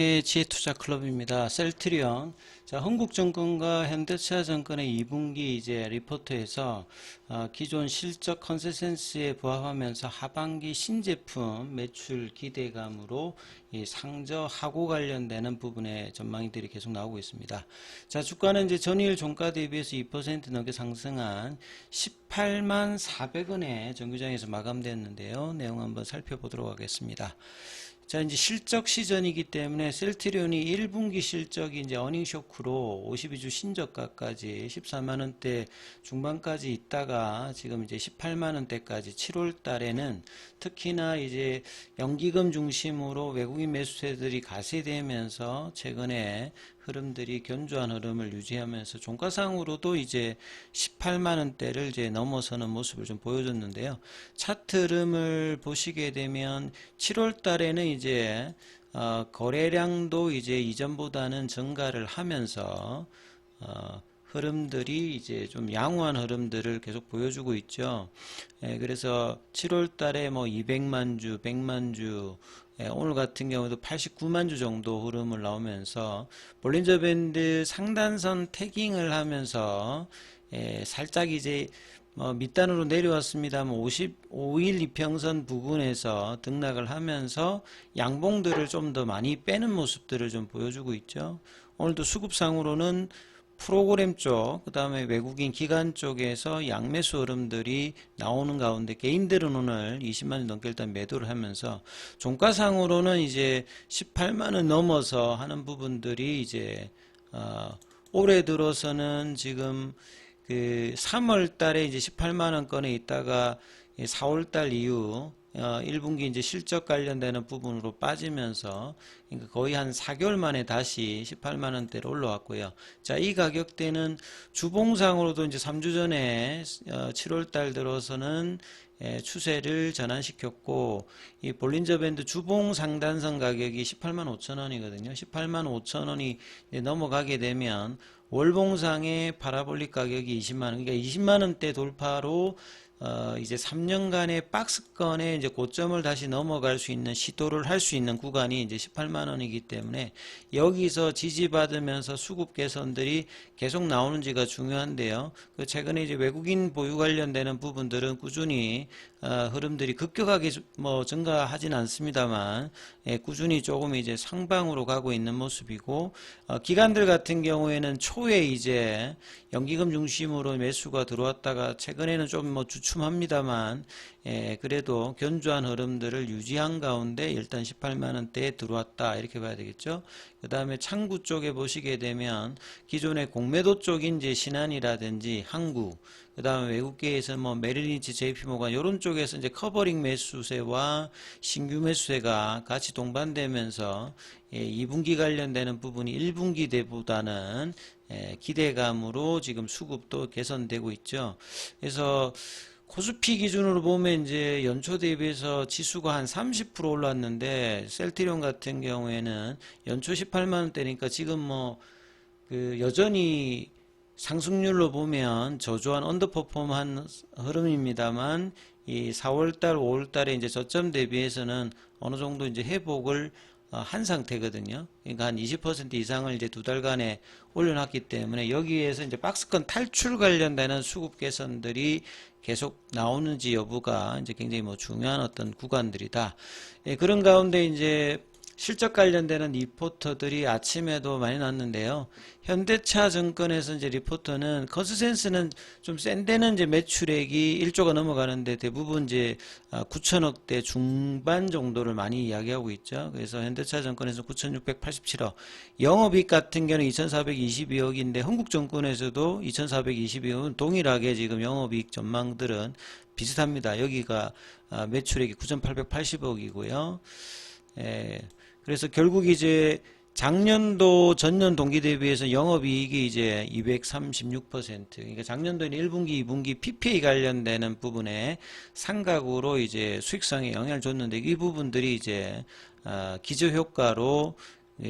지혜투자클럽입니다. 셀트리온. 자, 흥국증권과 현대차증권의 2분기 이제 리포트에서 기존 실적 컨센서스에 부합하면서 하반기 신제품 매출 기대감으로 이 상저하고 관련되는 부분의 전망들이 계속 나오고 있습니다. 자, 주가는 이제 전일 종가 대비해서 2% 넘게 상승한 18만 400원에 정규장에서 마감됐는데요. 내용 한번 살펴보도록 하겠습니다. 자, 이제 실적 시즌이기 때문에 셀트리온이 1분기 실적이 이제 어닝 쇼크로 52주 신저가까지 14만원대 중반까지 있다가 지금 이제 18만원대까지 7월 달에는 특히나 이제 연기금 중심으로 외국인 매수세들이 가세되면서 최근에 흐름들이 견조한 흐름을 유지하면서 종가상으로도 이제 18만원대를 이제 넘어서는 모습을 좀 보여줬는데요. 차트 흐름을 보시게 되면 7월 달에는 이제 거래량도 이제 이전보다는 증가를 하면서 흐름들이 이제 좀 양호한 흐름들을 계속 보여주고 있죠. 그래서 7월 달에 뭐 200만 주, 100만 주, 오늘 같은 경우도 89만 주 정도 흐름을 나오면서 볼린저 밴드 상단선 태깅을 하면서 살짝 이제 밑단으로 내려왔습니다만 55일 이평선 부근에서 등락을 하면서 양봉들을 좀 더 많이 빼는 모습들을 좀 보여주고 있죠. 오늘도 수급상으로는 프로그램 쪽, 그 다음에 외국인 기관 쪽에서 양매수 흐름들이 나오는 가운데 개인들은 오늘 20만원 넘게 일단 매도를 하면서 종가상으로는 이제 18만원 넘어서 하는 부분들이 이제 올해 들어서는 지금 그 3월 달에 이제 18만원권에 있다가 4월 달 이후 1분기 이제 실적 관련되는 부분으로 빠지면서 그러니까 거의 한 4개월 만에 다시 18만원대로 올라왔고요. 자, 이 가격대는 주봉상으로도 이제 3주 전에 7월 달 들어서는 추세를 전환시켰고, 이 볼린저 밴드 주봉 상단선 가격이 18만 5천원이거든요. 18만 5천원이 넘어가게 되면 월봉상의 파라볼릭 가격이 20만원, 그러니까 20만원대 돌파로 이제 3년간의 박스권의 이제 고점을 다시 넘어갈 수 있는 시도를 할 수 있는 구간이 이제 18만원이기 때문에 여기서 지지받으면서 수급 개선들이 계속 나오는지가 중요한데요. 그 최근에 이제 외국인 보유 관련되는 부분들은 꾸준히 흐름들이 급격하게 뭐 증가하진 않습니다만 꾸준히 조금 이제 상방으로 가고 있는 모습이고 기관들 같은 경우에는 초에 이제 연기금 중심으로 매수가 들어왔다가 최근에는 좀 뭐 주춤합니다만 그래도 견조한 흐름들을 유지한 가운데 일단 18만원대에 들어왔다 이렇게 봐야 되겠죠. 그 다음에 창구 쪽에 보시게 되면 기존의 공매도 쪽인 이제 신한이라든지 항구, 그 다음에 외국계에서 뭐 메릴린치, JP모간 이런 쪽에서 이제 커버링 매수세와 신규 매수세가 같이 동반되면서 2분기 관련되는 부분이 1분기 때보다는 기대감으로 지금 수급도 개선되고 있죠. 그래서 코스피 기준으로 보면 이제 연초 대비해서 지수가 한 30% 올랐는데 셀트리온 같은 경우에는 연초 18만원대니까 지금 뭐 그 여전히 상승률로 보면 저조한 언더퍼폼한 흐름입니다만 이 4월달, 5월달에 이제 저점 대비해서는 어느 정도 이제 회복을 한 상태거든요. 그러니까 한 20% 이상을 이제 두 달간에 올려놨기 때문에 여기에서 이제 박스권 탈출 관련되는 수급 개선들이 계속 나오는지 여부가 이제 굉장히 뭐 중요한 어떤 구간들이다. 그런 가운데 이제 실적 관련되는 리포터들이 아침에도 많이 났는데요. 현대차 증권에서 이제 리포터는 컨센서스는 좀 센 데는 이제 매출액이 1조가 넘어가는데 대부분 이제 9천억대 중반 정도를 많이 이야기하고 있죠. 그래서 현대차 증권에서 9,687억, 영업이익 같은 경우는 2,422억인데 흥국증권에서도 2,422억은 동일하게 지금 영업이익 전망들은 비슷합니다. 여기가 매출액이 9,880억이고요. 그래서 결국 이제 작년도 전년 동기 대비해서 영업이익이 이제 236%, 그러니까 작년도에는 1분기, 2분기 PPA 관련되는 부분에 상각으로 이제 수익성에 영향을 줬는데 이 부분들이 이제 기저효과로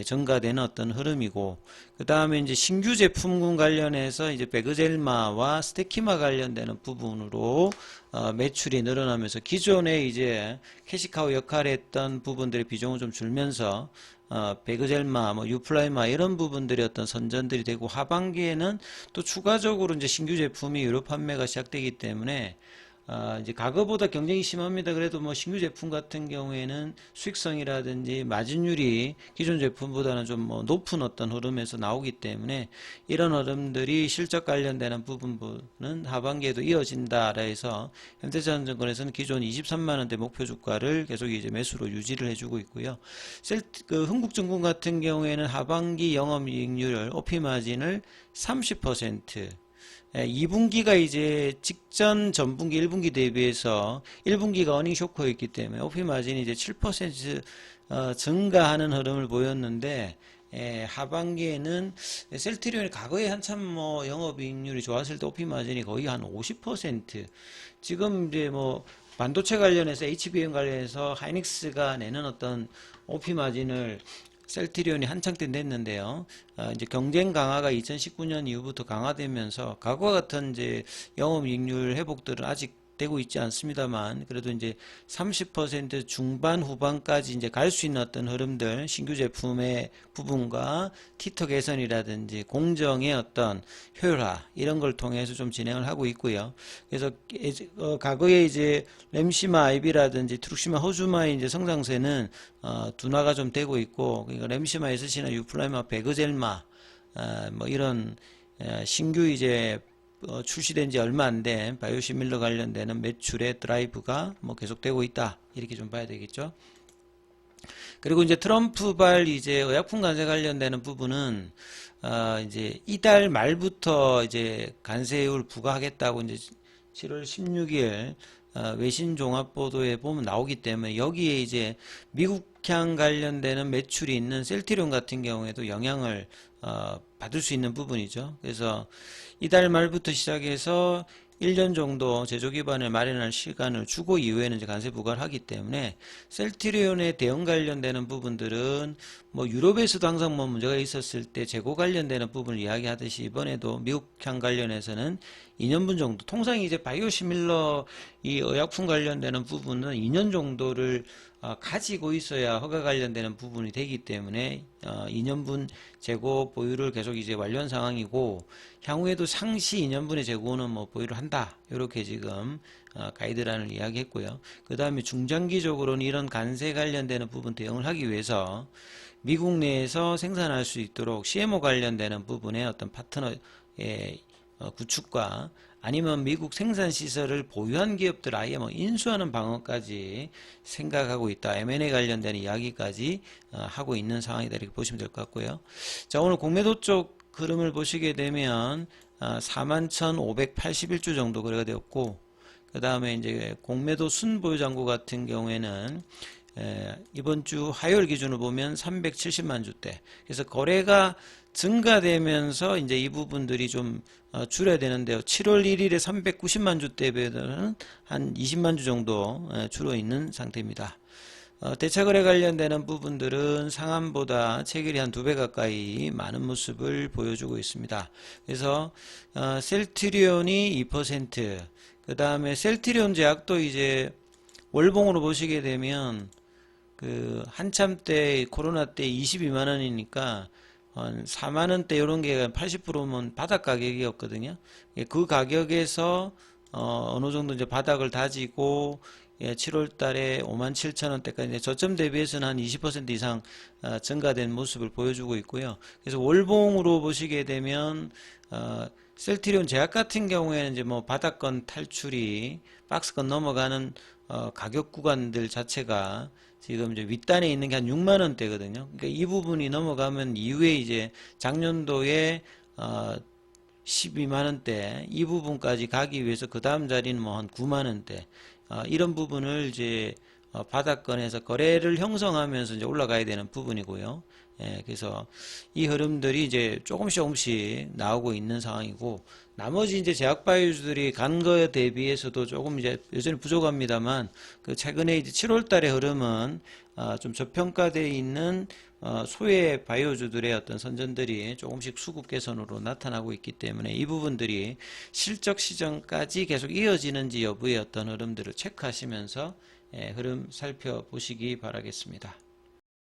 증가되는 어떤 흐름이고, 그 다음에 이제 신규 제품군 관련해서 이제 베그젤마와 스테키마 관련되는 부분으로 매출이 늘어나면서 기존에 이제 캐시카우 역할을 했던 부분들의 비중을 좀 줄면서 베그젤마, 뭐 유플라이마 이런 부분들이 어떤 선전들이 되고, 하반기에는 또 추가적으로 이제 신규 제품이 유료 판매가 시작되기 때문에 이제 과거보다 경쟁이 심합니다. 그래도 뭐 신규 제품 같은 경우에는 수익성이라든지 마진율이 기존 제품보다는 좀 뭐 높은 어떤 흐름에서 나오기 때문에 이런 흐름들이 실적 관련되는 부분은 하반기에도 이어진다라 해서 현대자산증권에서는 기존 23만원대 목표 주가를 계속 이제 매수로 유지를 해주고 있고요. 흥국증권 같은 경우에는 하반기 영업이익률, OP 마진을 30%, 2분기가 이제 직전 전분기 1분기 대비해서 1분기가 어닝 쇼크였기 때문에 OP 마진이 이제 7% 증가하는 흐름을 보였는데, 하반기에는 셀트리온이 과거에 한참 뭐 영업이익률이 좋았을 때 OP 마진이 거의 한 50%, 지금 이제 뭐 반도체 관련해서 HBM 관련해서 하이닉스가 내는 어떤 OP 마진을 셀트리온이 한창 때 냈는데요. 이제 경쟁 강화가 2019년 이후부터 강화되면서 과거와 같은 이제 영업이익률 회복들은 아직 되고 있지 않습니다만, 그래도 이제 30% 중반 후반까지 이제 갈 수 있는 어떤 흐름들, 신규 제품의 부분과 티터 개선이라든지 공정의 어떤 효율화 이런 걸 통해서 좀 진행을 하고 있고요. 그래서 과거에 이제 램시마 IB라든지 트룩시마 호주마의 이제 성장세는 둔화가 좀 되고 있고, 그러니까 램시마 SC나 유플라이마 베그젤마 뭐 이런 신규 이제 출시된 지 얼마 안 된 바이오시밀러 관련되는 매출의 드라이브가 뭐 계속되고 있다, 이렇게 좀 봐야 되겠죠. 그리고 이제 트럼프발 이제 의약품 관세 관련되는 부분은 이제 이달 말부터 이제 관세율 부과하겠다고 이제 7월 16일 외신 종합 보도에 보면 나오기 때문에, 여기에 이제 미국향 관련되는 매출이 있는 셀트리온 같은 경우에도 영향을 받을 수 있는 부분이죠. 그래서 이달 말부터 시작해서 1년 정도 제조 기반을 마련할 시간을 주고 이후에는 이제 관세 부과를 하기 때문에, 셀트리온의 대응 관련되는 부분들은 뭐 유럽에서도 항상 뭐 문제가 있었을 때 재고 관련되는 부분을 이야기하듯이, 이번에도 미국향 관련해서는 2년분 정도, 통상 이제 바이오시밀러 이 의약품 관련되는 부분은 2년 정도를 가지고 있어야 허가 관련되는 부분이 되기 때문에 2년분 재고 보유를 계속 이제 완료한 상황이고, 향후에도 상시 2년분의 재고는 뭐 보유를 한다, 이렇게 지금 가이드라인을 이야기했고요. 그 다음에 중장기적으로는 이런 관세 관련되는 부분 대응을 하기 위해서 미국 내에서 생산할 수 있도록 CMO 관련되는 부분의 어떤 파트너의 구축과, 아니면 미국 생산 시설을 보유한 기업들 아예 뭐 인수하는 방안까지 생각하고 있다, M&A 관련된 이야기까지 하고 있는 상황이다, 이렇게 보시면 될 것 같고요. 자, 오늘 공매도 쪽 흐름을 보시게 되면 41,581주 정도 거래가 되었고, 그 다음에 이제 공매도 순보유 잔고 같은 경우에는 이번 주 화요일 기준으로 보면 370만 주대. 그래서 거래가 증가되면서 이제 이 부분들이 좀 줄여야 되는데요. 7월 1일에 390만 주대에 비해서는 한 20만 주 정도 줄어 있는 상태입니다. 대차거래 관련되는 부분들은 상한보다 체결이 한 2배 가까이 많은 모습을 보여주고 있습니다. 그래서 셀트리온이 2%, 그 다음에 셀트리온 제약도 이제 월봉으로 보시게 되면 그 한참 때 코로나 때 22만 원이니까 한 4만 원대 이런 게 80%면 바닥 가격이었거든요. 그 가격에서 어느 정도 이제 바닥을 다지고 7월 달에 57,000원대까지 저점 대비해서는 한 20% 이상 증가된 모습을 보여주고 있고요. 그래서 월봉으로 보시게 되면 셀트리온 제약 같은 경우에는 이제 뭐 바닥권 탈출이 박스권 넘어가는 가격 구간들 자체가 지금 이제 윗단에 있는 게 한 6만 원대거든요. 그러니까 이 부분이 넘어가면 이후에 이제 작년도에 12만 원대 이 부분까지 가기 위해서 그 다음 자리는 뭐 한 9만 원대 이런 부분을 이제 바닥권에서 거래를 형성하면서 이제 올라가야 되는 부분이고요. 그래서 이 흐름들이 이제 조금씩 나오고 있는 상황이고, 나머지 이제 제약바이오주들이 간 거에 대비해서도 조금 이제 여전히 부족합니다만, 그 최근에 이제 7월 달의 흐름은 좀 저평가되어 있는 소외 바이오주들의 어떤 선전들이 조금씩 수급 개선으로 나타나고 있기 때문에 이 부분들이 실적 시정까지 계속 이어지는지 여부의 어떤 흐름들을 체크하시면서 흐름 살펴보시기 바라겠습니다.